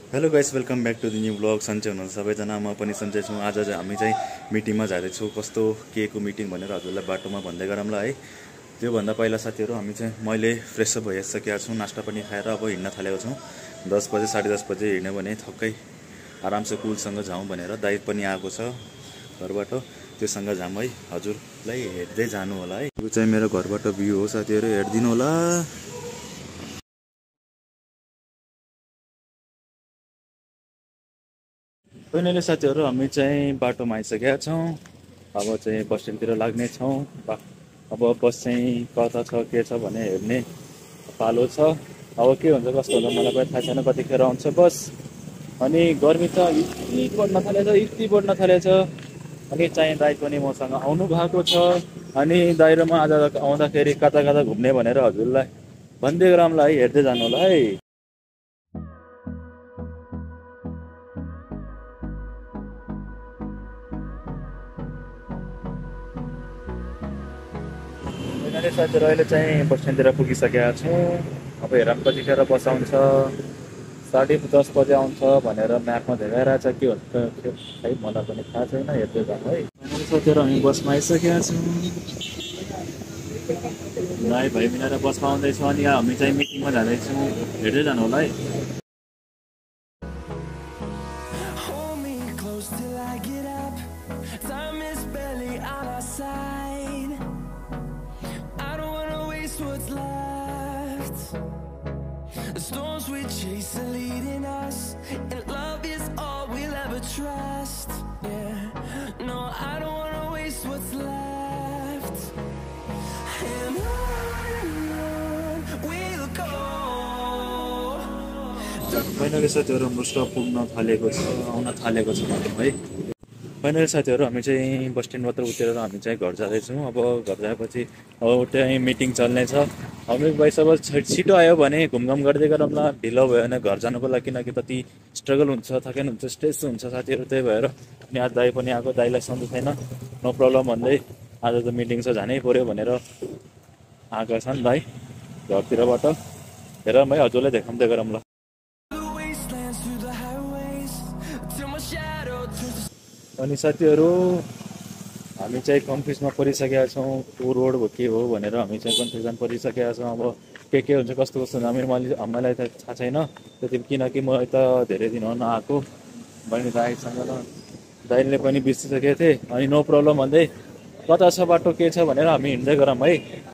Hello guys, welcome back to the new blog. सन्चै हुनुहुन्छ सबैजना? म पनि सन्चै छु। आज चाहिँ हामी चाहिँ मिटिङमा जाँदैछु। कस्तो के को मिटिङ भनेर हजुरलाई बाटोमा भन्दै गरौँला है। त्योभन्दा पहिला साथीहरू मैले फ्रेसअप भइसकेको छु, नास्ता पनि खाएर अब हिँड्न थालेको छु। 10 बजे 10:30 बजे हिँड्यो भने थक्कै आरामसे कुलसँग जाउँ भनेर दाइ पनि आएको छ घरबाट। त्योसँग जाउँ है, हजुरलाई हेर्दै जानु होला है। यो चाहिँ मेरो घरबाट भ्यू हो साथीहरू, हेरिदिनु होला। फाइनली साथीहरू हामी चाहिँ बाटोमा आइसकेका छौँ। अब चाहिँ बस स्ट्यान्डतिर लाग्ने छौँ। अब बस चाहिँ कता छ के छ भने हेर्ने पालो छ। अब के हुन्छ कस्तो हुन्छ मलाई पनि थाहा छैन, कतिखेर आउँछ बस। अनि गर्मी त यति बढ्न थालेछ। अनि चाहिँ दाइ पनि मसँग आउनु भएको छ। अनि दाइ र म आज आउँदाखेरि कता कता घुम्ने भनेर हजुरलाई भन्दै गरौँला है, हेर्दै जानु होला है। साथीहरू अहिले चाहिँ बस स्ट्यान्डतिर पुगिसकेका छौँ। अब हेरौँ कतिखेर बस आउँछ। 10:30 बजे आउँछ भनेर म्यापमा देखाइरहेछ। के हुन्छ खै मलाई पनि थाहा छैन, हेर्दै जाउँ है। साथीहरू हामी बसमा आइसकेका छौँ। दाइ भाइ मिलेर बसमा आउँदैछौँ। अनि हामी चाहिँ मिटिङमा जाँदैछौँ, हेर्दै जानु होला है। What's left? The storms we chase are leading us, and love is all we'll ever trust. Yeah, no, I don't wanna waste what's left. And on we'll go. Finally साथीहरू हाम्रो स्टप पुग्न थालेको छ, आउन थालेको छ भनौँ है। फाइनली साथीहरू हामी चाहिँ बस स्ट्यान्डबाट उत्रेर हामी चाहिँ घर जाँदैछौँ। अब घर जाएपछि अब त्यहीँ मिटिङ चल्नेछ। हामी भाइ सब छिटो आयो भने घुमघाम गर्दै गरौँला। ढिलो भयो भने घर जानुको लागि, किनकि कति स्ट्रगल हुन्छ, थकान हुन्छ, स्ट्रेस हुन्छ साथीहरू। त्यही भएर अनि आज दाइ पनि आएको, दाइलाई सन्चो छैन, नो प्रब्लम भन्दै आज त मिटिङ छ जानै पऱ्यो भनेर आएका छन् दाइ घरतिरबाट। हेर है, हजुरलाई देखाउँदै गरौँला। अनि साथीहरू हामी चाहिँ कन्फ्युजमा परिसकेका छौँ। को रोड हो के हो भनेर हामी चाहिँ कन्फ्युजन परिसकेका छौँ। अब के हुन्छ कस्तो हुन्छ हामीलाई त थाहा छैन त्यति, किनकि म यता धेरै दिन हो नआएको। बहिनी दाइसँग दाइले पनि बिर्सिसकेको थिएँ। अनि नो प्रब्लम भन्दै कता छ बाटो के छ भनेर हामी हिँड्दै गरौँ है।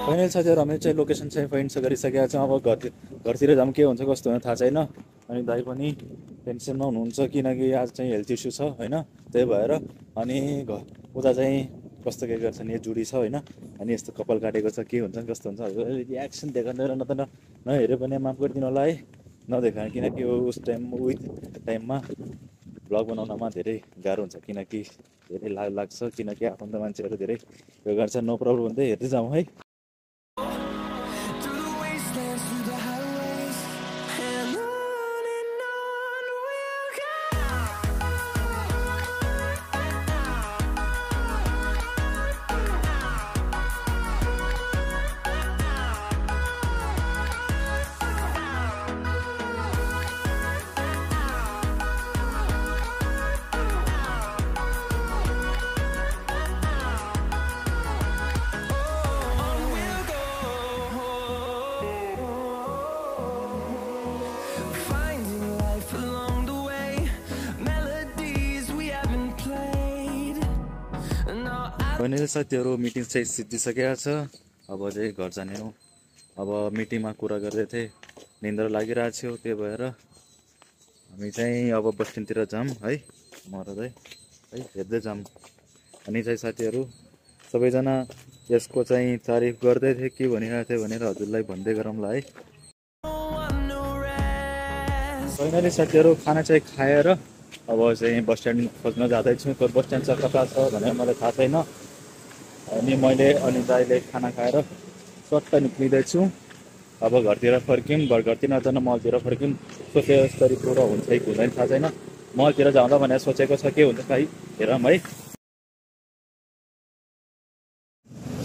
फाइनल साथीहरू हामी चाहिँ लोकेसन चाहिँ फाइन्ड गरिसकेका छौँ। अब घरतिर जाऊँ के हुन्छ कस्तो हुन्छ थाहा छैन। अनि दाइ पनि टेन्सनमा हुनुहुन्छ, किनकि आज चाहिँ हेल्थ इस्यु छ होइन, त्यही भएर। अनि उता चाहिँ कस्तो के गर्छ नि, जुडी छ होइन। अनि यस्तो कपाल काटेको छ, के हुन्छ कस्तो हुन्छ रियाक्सन देखाउँदैन न त नहेऱ्यो भने माफ गरिदिनु होला है, नदेखाएँ। किनकि उस टाइममा भ्लग बनाउनमा धेरै गाह्रो हुन्छ, किनकि धेरै लाग्छ, किनकि आफन्त मान्छेहरू धेरै यो गर्छ। नो प्रब्लम भन्दै हेर्दै जाउँ है। फाइनली साथीहरू मिटिङ चाहिँ सिद्धिसकेको छ। अब चाहिँ घर जाने हो। अब मिटिङमा कुरा गर्दै थिएँ, निन्द्रा लागिरहेको थियो, त्यही भएर हामी चाहिँ अब बस स्ट्यान्डतिर जाऊँ है। म र चाहिँ है हेर्दै जाऊँ। अनि चाहिँ साथीहरू सबैजना यसको चाहिँ तारिफ गर्दै थिए, के भनिरहेको थियो भनेर हजुरलाई भन्दै गरौँला है। फाइनली साथीहरू खाना चाहिँ खाएर अब चाहिँ बस स्ट्यान्ड खोज्न जाँदैछु। बस स्ट्यान्ड चाहिँ कता छ भनेर मलाई थाहा छैन। अनि मैले अनि दाइले खाना खाएर सट्ट निक्लिँदैछु। अब घरतिर फर्क्यौँ, घरतिर नजान मलतिर फर्क्यौँ। सोचे जस्तरी पुरा हुन्छ कि हुँदैन थाहा छैन। मलतिर जाउँला भनेर सोचेको छ, के हुन्छ खै हेरौँ है।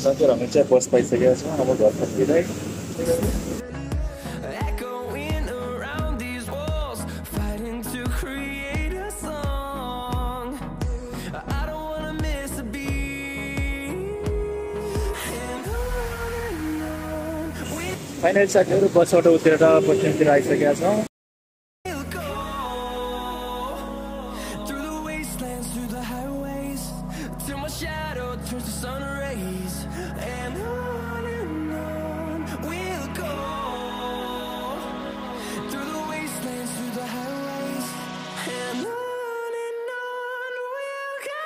साथीहरू हामी चाहिँ बस पाइसकेका छौँ अब घर फर्किँदै Echoing around these walls, fighting to create a song. I don't wanna miss a beat. And on we finally साथीहरू बसबाट उत्रेर पश्चिमतिर आइसकेका छौँ will go. Through the wastelands, through the highways, till my shadow turns to sun rays. And on we'll go. Through the wastelands, through the highways, and on we'll go.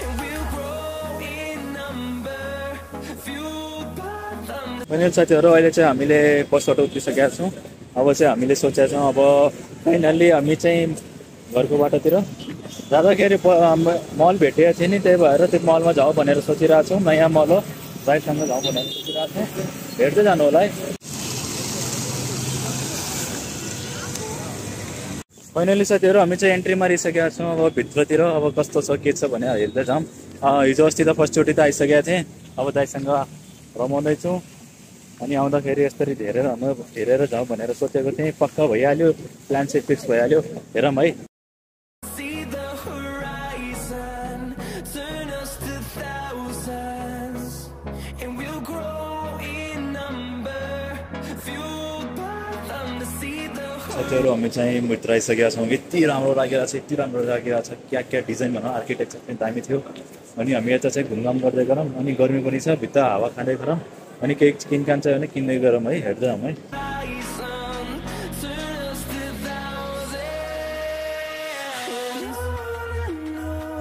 And we'll grow in number, fueled by thunder. Final साथीहरू अहिले चाहिँ हामीले बसबाट उत्रिसकेका छौँ अब चाहिँ हामीले सोचेका छौँ अब फाइनल्ली हामी चाहिँ घरको बाटोतिर जाँदाखेरि मल भेटेको थियो नि त्यही भएर त्यो मलमा जाउँ भनेर सोचिरहेको छौँ नयाँ मल हो भाइसँग जाउँ भनेर सोचिरहेको छौँ भेट्दै जानु होला है फाइनली साथीहरू हामी चाहिँ एन्ट्री मारिसकेका छौँ अब भित्रतिर अब कस्तो छ के छ भनेर हेर्दै जाउँ हिजो अस्ति त फर्स्टचोटि त आइसकेका थिएँ अब दाइसँग रमाउँदैछु अनि आउँदाखेरि यसरी हेरेर जाउँ भनेर सोचेको थिएँ पक्का भइहाल्यो प्लान चाहिँ फिक्स भइहाल्यो हेरौँ है See the horizon, turn us to thousands, and we'll grow in number, fueled by thunder. See the साथीहरू हामी चाहिँ भित्र आइसकेका छौँ यति राम्रो लागिरहेको छ यति राम्रो लागिरहेको छ क्या डिजाइन भनौँ आर्किटेक्चर पनि दामी थियो अनि हामी यता चाहिँ घुमघाम गर्दै गरौँ अनि गर्मी पनि छ भित्र हावा खाँदै गरौँ अनि केही किनकान चाहिँ भने किन्दै गरौँ है हेर्दै जाउँ है horizon, turn us to thousands, and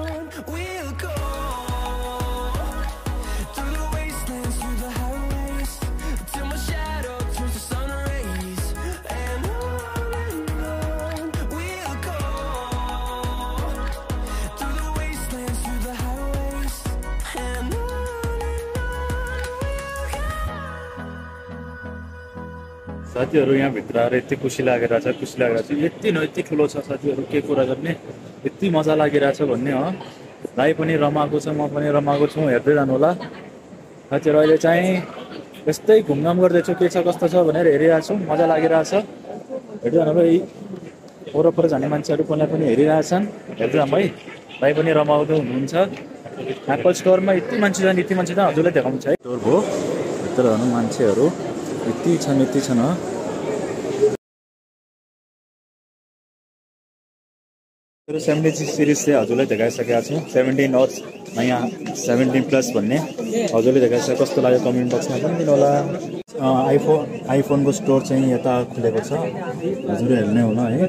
on we'll go. Through the wastelands, through the highways, till my shadow turns to sun rays. And on we'll go. Through the wastelands, through the highways, and on we'll go. साथीहरू यहाँभित्र आएर यति खुसी लागिरहेछ यति ठुलो छ साथीहरू के कुरा गर्ने यति मजा लागिरहेछ भन्ने हो दाइ पनि रमाएको छ म पनि रमाएको छु हेर्दै जानु होला साथीहरू अहिले चाहिँ यस्तै घुमघाम गर्दैछु के छ कस्तो छ भनेर हेरिरहेको छु मजा लागिरहेछ हेर्दै जानु होला वरपर जाने मान्छेहरू पनि हेरिरहेछन् हेर्दै जाउँ है दाइ पनि रमाउँदै हुनुहुन्छ एप्पल स्टोरमा यति मान्छे छन् हजुरलाई देखाउँछ है स्टोर भयो भित्र जानु मान्छेहरू यति छन् हो मेरो 76 सिरिज चाहिँ हजुरलाई देखाइसकेको छु 17 और नयाँ 17+ भन्ने हजुरले देखाइसके कस्तो लाग्यो कमेन्ट बक्समा पनि दिनु होला आइफोनको स्टोर चाहिँ यता खुलेको छ हजुरले हेर्नै होला है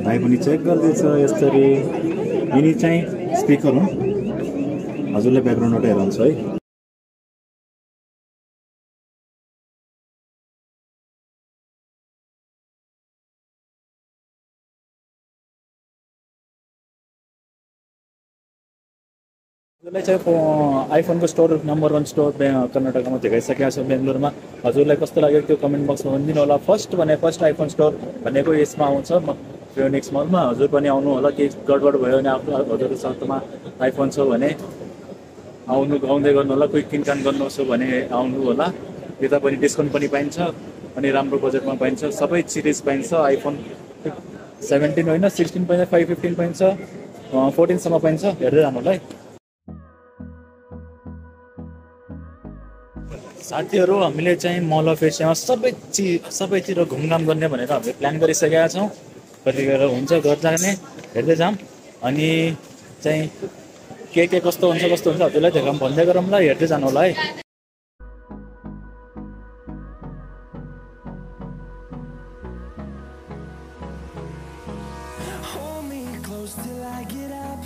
भाइ पनि चेक गर्दैछ यसरी यिनी चाहिँ स्पिकर हुन् हजुरले ब्याकग्राउन्डबाट हेर्नुहुन्छ है हजुरलाई चाहिँ आइफोनको स्टोर नम्बर 1 स्टोर कर्नाटकमा देखाइसकेको छ बेङ्गलोरमा हजुरलाई कस्तो लाग्यो त्यो कमेन्ट बक्समा भनिदिनु होला फर्स्ट आइफोन स्टोर भनेको यसमा आउँछ फियोनिक्स मलमा हजुर पनि आउनु होला केही गडबड भयो भने आफ्नो हजुरको साथमा आइफोन छ भने आउँदै गर्नु होला कोही किनकान गर्नुहोस् भने आउनु होला यता पनि डिस्काउन्ट पनि पाइन्छ अनि राम्रो बजेटमा पाइन्छ सबै सिरिज पाइन्छ आइफोन 17 होइन 16 पाइन्छ 515 पाइन्छ 14 सम्म पाइन्छ हेर्दै जानु होला है साथीहरू हामीले चाहिँ मल अफ एसियामा सबैतिर घुमघाम गर्ने भनेर हामीले प्लान गरिसकेका छौँ कतिखेर हुन्छ घर जाने हेर्दै जाऊँ अनि चाहिँ के कस्तो हुन्छ हजुरलाई देखाउँ भन्दै गरौँ ल हेर्दै जानु होला है Hold me close till I get up.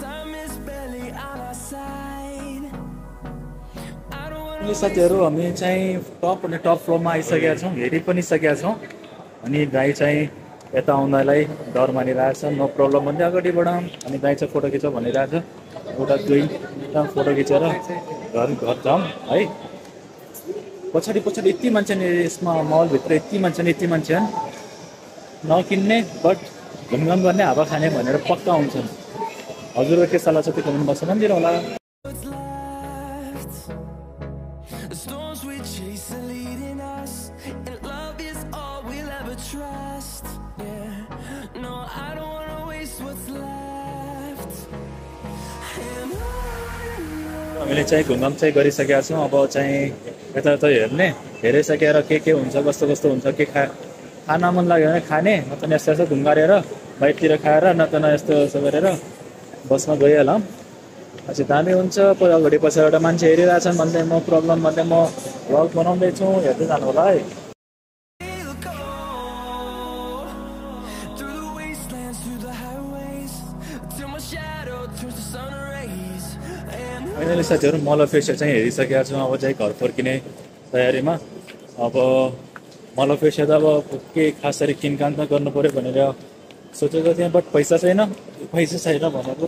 Time is barely on our side. I don't wanna साथीहरू हामी चाहिँ टप फ्लोरमा आइसकेका छौँ हेरि पनि सकेका छौँ अनि गाई चाहिँ यता आउनलाई डर मानिरहेछ नो प्रब्लम भन्दै अगाडि बढाउँ अनि दाइ चाहिँ फोटो खिच भनिरहेछ एउटा दुईवटा फोटो खिचेर घर जाउँ है पछाडि यति मान्छे नि यसमा मलभित्र यति मान्छे नकिन्ने बट घुमघाम गर्ने हावा खाने भनेर पक्का आउँछन् हजुरको के सल्लाह छ त्यो कमेन्ट बक्समा भनिदिनु होला what's left. The storms we chase are leading us, and love is all we'll ever trust. Yeah, no, I don't wanna waste what's left. And on हामीले चाहिँ घुमघाम चाहिँ गरिसकेका छौँ अब चाहिँ यताउता हेरिसकेर के हुन्छ कस्तो हुन्छ के खान मन लाग्यो भने खाने नत्र यस्तो घुमगारेर बाहिरतिर खाएर नत्र यस्तो गरेर बसमा गइहालौँ अझै दामी हुन्छ अगाडि पछाडि एउटा मान्छे हेरिरहेछन् भन्दै म प्रब्लम भन्दै म भ्लग बनाउँदैछु हेर्दै जानु होला है we'll go through the wastelands, through the highways, till my shadow turns to sun rays. And finally साथीहरू मल फेसियल चाहिँ हेरिसकेका छौँ अब चाहिँ घर फर्किने तयारीमा अब मल फेसियल त अब के खासरी किनकान त गर्नु पऱ्यो भनेर सोचेको थिएँ बट पैसा छैन भनेको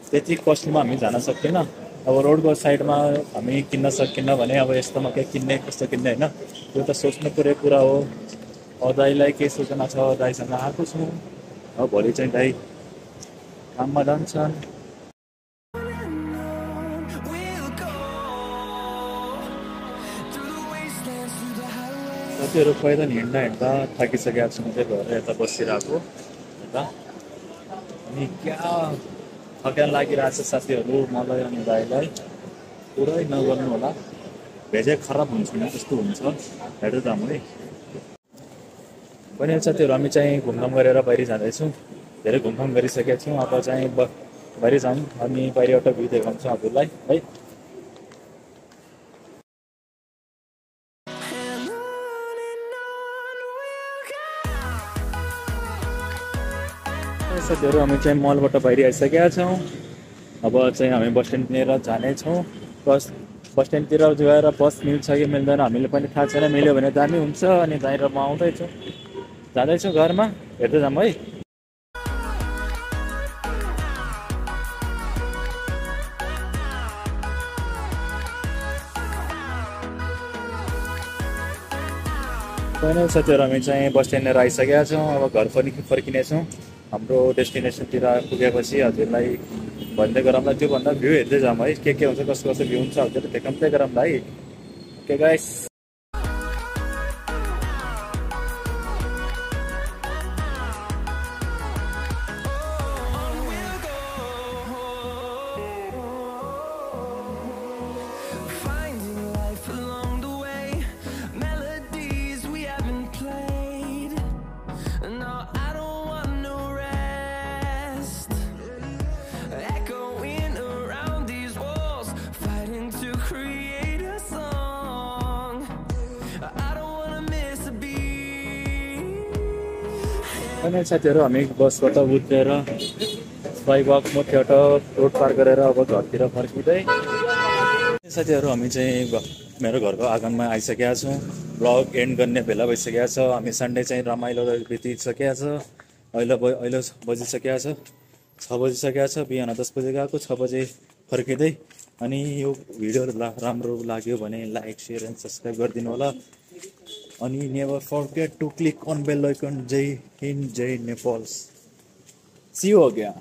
त्यति कस्टमा हामी जान सक्दैन अब रोडको साइडमा हामी किन्न सकिन्न भने अब यस्तोमा के किन्ने कस्तो किन्ने होइन त्यो त सोच्नु पऱ्यो कुरा हो अब दाइलाई के सूचना छ दाइसँग आएको छु अब भोलि चाहिँ दाइ काममा जान्छन् we'll go through the wastelands, through the highways. साथीहरू पैदल हिँड्दा थाकिसकेका छु चाहिँ घर यता बसिरहेको यता अनि क्या थकान लागिरहेको छ साथीहरू मलाई अनि दाइलाई पुरै नगर्नु होला भेजै खराब हुन्छ नि त्यस्तो हुन्छ हेर्दै जाऊँ है पनि साथीहरू हामी चाहिँ घुमघाम गरेर बाहिर जाँदैछौँ धेरै घुमघाम गरिसकेका छौँ अब चाहिँ बाहिर जाऊँ अनि बाहिर एउटा भ्यू देखाउँछु हजुरलाई है And on we'll go. साथीहरू हामी चाहिँ मलबाट बाहिर आइसकेका छौँ अब चाहिँ हामी बस स्ट्यान्डतिर जानेछौँ बस स्ट्यान्डतिर गएर बस मिल्छ कि मिल्दैन हामीले पनि थाहा छैन मिल्यो भने दामी हुन्छ अनि दाइर म जाँदैछु घरमा हेर्दै जाऊँ है फाइनल साथीहरू हामी चाहिँ बस स्ट्यान्डतिर आइसकेका छौँ अब घर फर्किनेछौँ हाम्रो डेस्टिनेसनतिर पुगेपछि हजुरलाई भन्दै गरौँला त्योभन्दा भ्यू हेर्दै जाऊँ है के हुन्छ कस्तो भ्यू हुन्छ हजुरले देखाउँदै गरौँला है okay guys On we'll go, finding life along the way, melodies we haven't played. No, I don't want no rest, echoing around these walls, fighting to create a song. I don't wanna miss a beat. Final साथीहरू हामी बसबाट उत्रेर by walk मोठ्याबाट road पार गरेर अब घरतिर फर्किँदै साथीहरू हामी चाहिँ मेरो घरको आँगनमा आइसकेका छौँ ब्लग एन्ड गर्ने बेला भइसकेका छ हामी सन्डे चाहिँ रमाइलो बितिसकेका छ अहिले बजिसकेका छ 6 बजिसकेका छ बिहान 10 बजे गएको 6 बजे फर्किँदै अनि यो भिडियो राम्रो लाग्यो भने लाइक सेयर एन्ड सब्सक्राइब गरिदिनु होला अनि never forget to click on bell icon जय हिन्द जय नेपाल सी हो गया